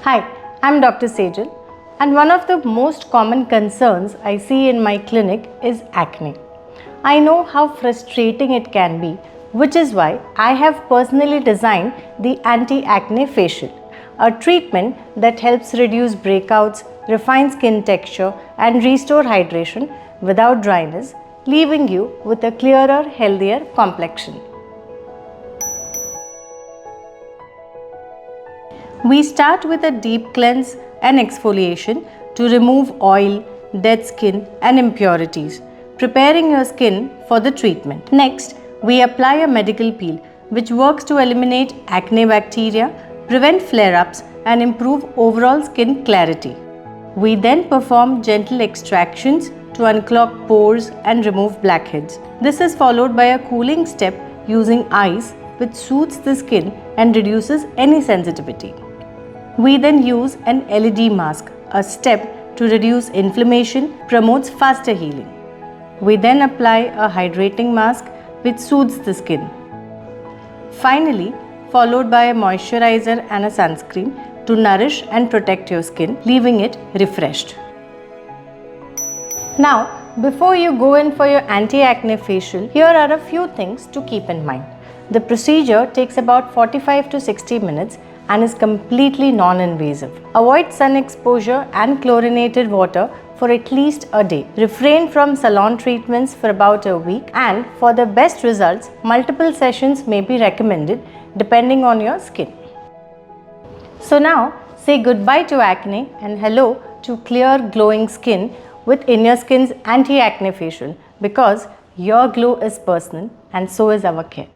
Hi, I'm Dr. Sejal, and one of the most common concerns I see in my clinic is acne. I know how frustrating it can be, which is why I have personally designed the Anti-Acne Facial, a treatment that helps reduce breakouts, refine skin texture, and restore hydration without dryness, leaving you with a clearer, healthier complexion. We start with a deep cleanse and exfoliation to remove oil, dead skin and impurities, preparing your skin for the treatment. Next, we apply a medical peel which works to eliminate acne bacteria, prevent flare-ups and improve overall skin clarity. We then perform gentle extractions to unclog pores and remove blackheads. This is followed by a cooling step using ice which soothes the skin and reduces any sensitivity. We then use an LED mask, a step to reduce inflammation, promotes faster healing. We then apply a hydrating mask which soothes the skin. Finally, followed by a moisturizer and a sunscreen to nourish and protect your skin, leaving it refreshed. Now, before you go in for your anti-acne facial, here are a few things to keep in mind. The procedure takes about 45 to 60 minutes and is completely non-invasive. Avoid sun exposure and chlorinated water for at least a day. Refrain from salon treatments for about a week, and for the best results, multiple sessions may be recommended depending on your skin. So now, say goodbye to acne and hello to clear glowing skin with InUrSkn's Anti-Acne Facial, because your glow is personal and so is our care.